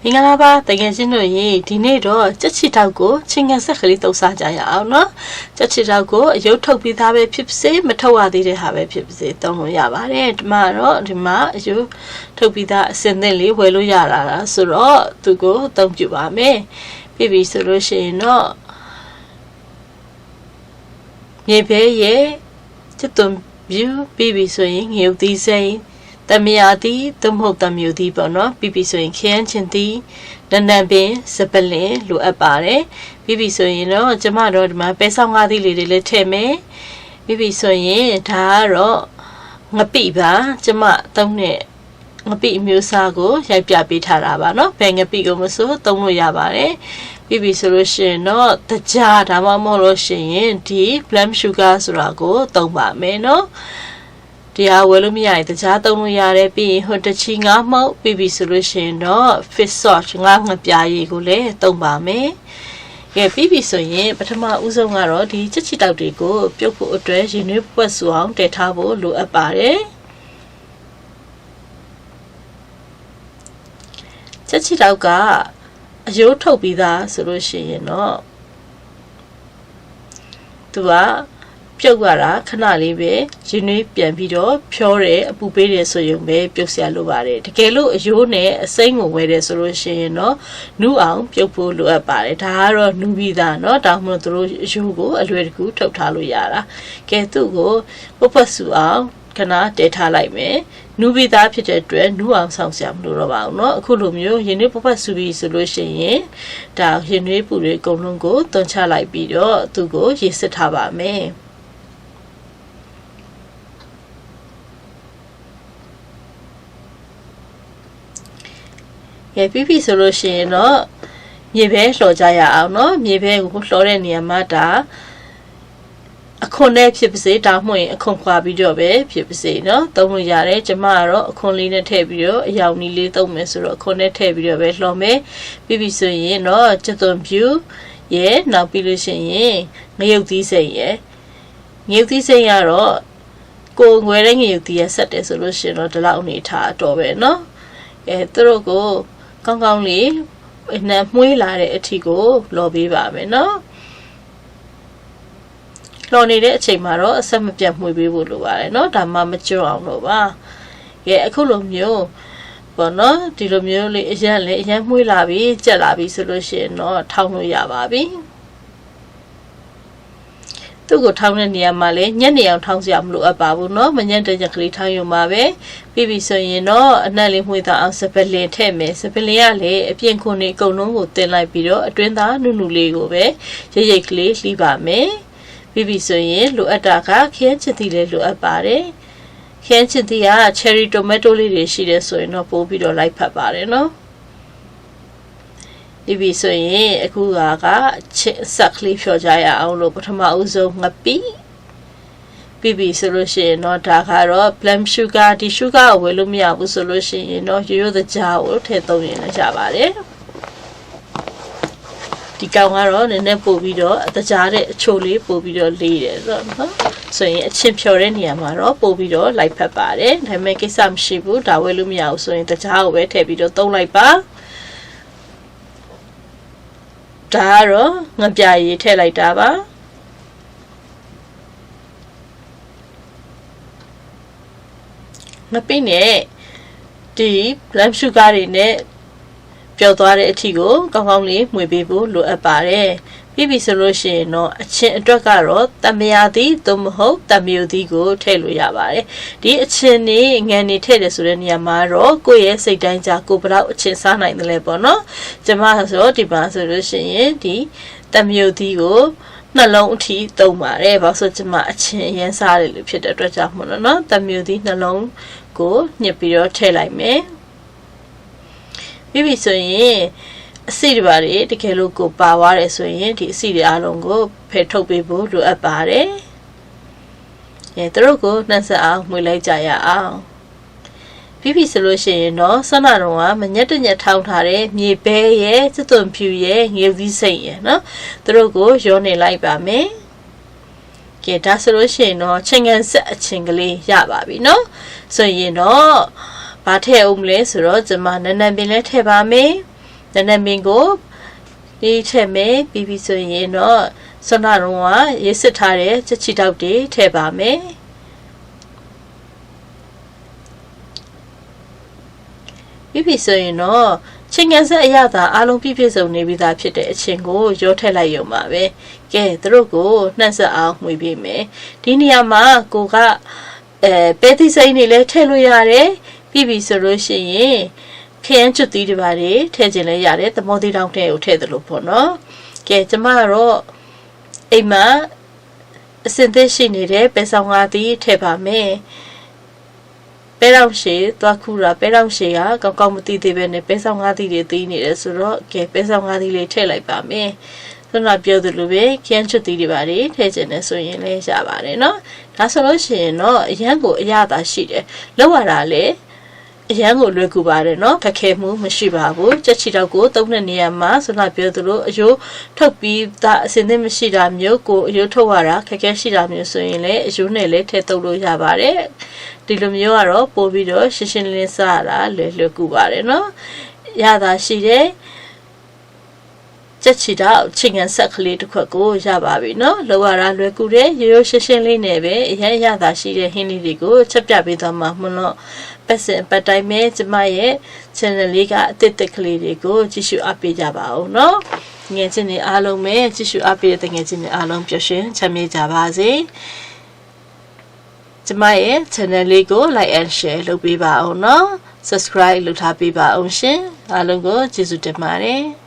မင်္ဂလာပါတကယ်ချင်းတို့ရေဒီနေ့တော့ချက်ချီတောက်ကိုချင်းငန်ဆက်ကလေးတုပ်စားကြရအောင်နော်ချက်ချီတောက်ကိုအယုတ်ထုတ်ပြီးသားပဲဖြစ်စေမထုတ်ရသေးတဲ့ဟာပဲဖြစ်စေသုံးလို့ရပါတယ်ဒီမှာတော့ဒီမှာအယုတ်ထုတ်ပြီးသားအစင်သင့်လေးဝယ်လို့ရတာဆိုတော့သူကိုသုံးပြပါမယ်ပြီးပြီဆိုလို့ရှိရင်တော့မြေပဲရဲ့ချက်သွန်ပြပြီးပြီဆိုရင်ငရုတ်သီးစိမ်းတမယာတီသို့မဟုတ်တမျိုးတီပေါ့နော်ပြီးပြီဆိုရင်ခရမ်းချင်တီနနံပင်စပလင်လိုအပ်ပါတယ်ပြီးပြီဆိုရင်တော့ကျမတို့ဒီမှာပဲဆောင်ငါးသီးလေးတွေလည်းထည့်မယ်ပြီးပြီဆိုရင်ဒါကတော့ငပိပါကျမသုံးတဲ့ငပိအမျိုးအစားကိုရိုက်ပြပေးထားတာပါနော်ဘယ်ငပိကိုမဆိုသုံးလို့ရပါတယ်ပြီးပြီဆိုလို့ရှိရင်တော့တကြားဒါမှမဟုတ်လို့ရှိရင်ဒီ plum sugar ဆိုတာကိုသုံးပါမယ်နော်တရားဝယ်လို့မရရင်တခြားသုံးလို့ရတယ်ပြီးရင်ဟိုတချီငါးမှုတ်ပြီးပြီဆိုလို့ရှိရင်တော့ fish sauce ငါးငပြားရည်ကိုလည်းသုံးပါမယ်ကဲပြီးပြီဆိုရင်ပထမဦးဆုံးကတော့ဒီချက်ချီတောက်တွေကိုပြုတ်ဖို့အတွက်ရင်နွေးပွက်ဆူအောင်တည်ထားဖို့လိုအပ်ပါတယ်ချက်ချီတောက်ကအယိုးထုတ်ပြီးသားဆိုလို့ရှိရင်တော့သူကပြုတ်ရတာခဏလေးပဲရင်းနှီးပြန်ပြီးတော့ဖြောတယ်အပူပေးတယ်ဆိုရင်ပဲပြုတ်ဆရာလိုပါတယ်တကယ်လို့အယိုးနဲ့အစိမ့်ကိုဝယ်တယ်ဆိုလို့ရှိရင်တော့နူးအောင်ပြုတ်ဖို့လိုအပ်ပါတယ်ဒါကတော့နူးပြီးသားเนาะတောင်းမလို့တို့အယိုးကိုအလွယ်တကူထုတ်ထားလို့ရတာကဲသူ့ကိုပုတ်ဖတ်စုအောင်ခဏတဲထားလိုက်မယ်နူးပြီးသားဖြစ်တဲ့အတွက်နူးအောင်ဆောင်ဆရာမလိုတော့ပါဘူးเนาะအခုလိုမျိုးရင်နှီးပုတ်ဖတ်စုပြီးဆိုလို့ရှိရင်ဒါရင်နှီးပူတွေအကုန်လုံးကိုသွန်ချလိုက်ပြီးတော့သူ့ကိုရေစစ်ထားပါမယ်ကဲပြီးပြီဆိုလို့ရှိရင်တော့မြေပဲလှော်ကြရအောင်เนาะမြေပဲကိုလှော်တဲ့နေရာမှာဒါအခွန်နဲ့ဖြစ်ပါစေဒါမှမဟုတ်အခွန်ခွာပြီးတော့ပဲဖြစ်ပါစေเนาะသုံးလို့ရတယ်ကျမကတော့အခွန်လေးနဲ့ထည့်ပြီးတော့အယောင်နီးလေးသုံးမယ်ဆိုတော့အခွန်နဲ့ထည့်ပြီးတော့ပဲလှော်မယ်ပြီးပြီဆိုရင်တော့ချက်သွန်ဖြူရဲ့နောက်ပြီးလို့ရှိရင်ငရုတ်သီးစိမ်းရဲ့ငရုတ်သီးစိမ်းကတော့ကိုငွေတဲ့ငရုတ်သီးရဆက်တယ်ဆိုလို့ရှိရင်တော့ဒီလောက်အနေထားတော့ပဲเนาะသူတို့ကိုကောင်းကောင်းလေးနှမ်းမှုေးလာတဲ့အထီကိုလော်ပေးပါမယ်နော်လော်နေတဲ့အချိန်မှာတော့အဆက်မပြတ်မှုေးပေးဖို့လိုပါတယ်နော်ဒါမှမကျွတ်အောင်လို့ပါအခုလိုမျိုးပေါ့နော်ဒီလိုမျိုးလေးအရင်မှုေးလာပြီကြက်လာပြီဆိုလို့ရှိရင်တော့ထောင်းလို့ရပါပြီသူ့ကိုထောင်းတဲ့နေရာမှာလည်းညက်နေအောင်ထောင်းစရာမလိုအပ်ပါဘူးเนาะမညက်တဲ့ကြက်ကလေးထောင်းရုံပါပဲပြီးပြီဆိုရင်တော့အနက်လေးမှွေးသားအောင်စပလင်ထည့်မယ်စပလင်ကလည်းအပြင်ခွန်နေအကုန်လုံးကိုတင်လိုက်ပြီးတော့အတွင်းသားနုနုလေးကိုပဲရိပ်ကလေးလှီးပါမယ်ပြီးပြီဆိုရင်လိုအပ်တာကခရမ်းချစ်တီလေးလိုအပ်ပါတယ်ခရမ်းချစ်တီက cherry tomato လေးတွေရှိတယ်ဆိုရင်တော့ပို့ပြီးတော့လိုက်ဖက်ပါတယ်เนาะဒီပြီဆိုရင်အခုကဆက်ကလေးဖြော်ကြရအောင်လို့ပထမဦးဆုံးငပိပြီးပြီဆိုလို့ရှိရင်တော့ဒါကတော့ plum sugar ဒီ sugar ကိုဝယ်လို့မရဘူးဆိုလို့ရှိရင်တော့ရိုးရိုးသကြားကိုထည့်သုံးရင်လည်းကြပါတယ်ဒီကောင်ကတော့နည်းနည်းပို့ပြီးတော့သကြားတဲ့အချိုလေးပို့ပြီးတော့လေးတယ်ဆိုတော့နော်ဆိုရင်အချင်းဖြော်တဲ့နေရာမှာတော့ပို့ပြီးတော့လိုက်ဖက်ပါတယ်ဒါပေမဲ့ကိစ္စမရှိဘူးဒါဝယ်လို့မရဘူးဆိုရင်သကြားကိုပဲထည့်ပြီးတော့သုံးလိုက်ပါဒါကတော့ငပြာရည်ထည့်လိုက်တာပါငပိနဲ့ဒီ plum sugar တွေနဲ့ပျော်သွားတဲ့အထီကိုကောင်းကောင်းလေးမှွေပေးဖို့လိုအပ်ပါတယ်ပြီးပြီဆိုလို့ရှိရင်တော့အချင်းအတွက်ကတော့တမယာသီးသို့မဟုတ်တမျိုးသီးကိုထည့်လို့ရပါတယ်ဒီအချင်းနေငံနေထည့်တယ်ဆိုတဲ့နေရာမှာတော့ကိုယ့်ရဲ့စိတ်တိုင်းကြကိုဘလောက်အချင်းစားနိုင်တယ်လဲပေါ့နော်ကျမဆိုဒီမှာဆိုလို့ရှိရင်ဒီတမျိုးသီးကိုနှလုံးအထိသုံးပါတယ်ဘာလို့ဆိုကျမအချင်းရမ်းစားတယ်လို့ဖြစ်တဲ့အတွက်ကြောင့်မို့လို့နော်တမျိုးသီးနှလုံးကိုညှစ်ပြီးတော့ထည့်လိုက်မယ်ပြီးပြီဆိုရင်အဆီတွေပါလေတကယ်လို့ကိုပါသွားတယ်ဆိုရင်ဒီအဆီတွေအားလုံးကိုဖယ်ထုတ်ပေးဖို့လိုအပ်ပါတယ်သူတို့ကိုနှက်ဆက်အောင်မှွေလိုက်ကြရအောင်ပြီးပြီဆိုလို့ရှိရင်တော့ဆန္ဒတော်ကမညက်တညက်ထောင်းထားတဲ့မြေပဲရဲ့စစ်သွန်ဖြူရဲ့ငရုတ်သီးစိမ့်ရဲ့နော်သူတို့ကိုရောနေလိုက်ပါမယ်ဒါဆိုလို့ရှိရင်တော့ချင်းကန်ဆက်အချင်းကလေးရပါပြီနော်ဆိုရင်တော့ဘာထည့်အောင်လဲဆိုတော့ကျွန်မနန်းနန်းပင်လဲထည့်ပါမယ် နနမင်းကိုဒီထည့်မယ်ပြီးပြီဆိုရင်တော့ဆွမ်းနာတော့ကရေးစစ်ထားတဲ့ချက်ချီတောက်တွေထည့်ပါမယ်ပြီးပြီဆိုရင်တော့ချင်းငန်းဆက်အရသာအားလုံးပြည့်ပြည့်စုံနေပြီသားဖြစ်တဲ့အချင်းကိုရောထည့်လိုက်ရုံပါပဲကဲသူတို့ကိုနှံ့ဆက်အောင်မှွေပေးမယ်ဒီနေရာမှာကိုကပဲသီးစိမ်းတွေလည်းထည့်လို့ရတယ်ပြီးပြီဆိုလို့ရှိရင်ခရမ်းကျွတ်သီးတွေပါတွေထည့်ခြင်းလည်းရတယ်သမောသီးတောင်ထဲကိုထည့်သလိုပေါ့နော်ကဲကျမကတော့အိမ်မှာအစင်သက်ရှိနေတဲ့ပဲဆောင်ငါးသီးထည့်ပါမယ်ပဲတော့ရှည်သွားခူတာပဲတော့ရှည်ကကောင်းကောင်းမသိသေးပဲနဲ့ပဲဆောင်ငါးသီးတွေသီးနေတယ်ဆိုတော့ကဲပဲဆောင်ငါးသီးလေးထည့်လိုက်ပါမယ်ဆိုတော့ပြောသလိုပဲခရမ်းကျွတ်သီးတွေပါတွေထည့်ခြင်းနဲ့ဆိုရင်လည်းရပါတယ်နော်ဒါဆိုလို့ရှိရင်တော့အရန်ကိုအရသာရှိတယ်လောက်ရတာလေအရန်ကိုလွယ်ကူပါတယ်နော်ခက်ခဲမှုမရှိပါဘူးချက်ချီတော့ကိုသုံးတဲ့နေရာမှာဆိုတော့ပြောသလိုအယိုးထုတ်ပြီးသားအစင်သင့်မရှိတာမျိုးကိုအယိုးထုတ်ရတာခက်ခဲရှိတာမျိုးဆိုရင်လည်းအယိုးနဲ့လည်းထည့်သုံးလို့ရပါတယ်ဒီလိုမျိုးကတော့ပို့ပြီးတော့ရှင်းရှင်းလင်းစားရတာလွယ်ကူပါတယ်နော်ရတာရှိတယ်ချက်ချီတော့ချင်းငန်းဆက်ကလေးတစ်ခွက်ကိုရပါပြီเนาะလောရတာလွယ်ကူတယ်ရိုးရိုးရှင်းရှင်းလေးနဲ့ပဲအရင်ရတာရှိတဲ့ဟင်းလေးတွေကိုချက်ပြပေးသွားမှာမလို့ပတ်စင်ပတ်တိုင်းမဲ့ကျမရဲ့ channel လေးကအသစ်ကလေးတွေကိုကြည့်ရှုအားပေးကြပါဦးเนาะငယ်ချင်းတွေအားလုံးပဲကြည့်ရှုအားပေးတဲ့ငယ်ချင်းတွေအားလုံးပျော်ရွှင်ချမ်းမြေ့ကြပါစေကျမရဲ့ channel လေးကို like and share လုပ်ပေးပါဦးเนาะ subscribe လုပ်ထားပေးပါအောင်ရှင်အားလုံးကိုကျေးဇူးတင်ပါတယ်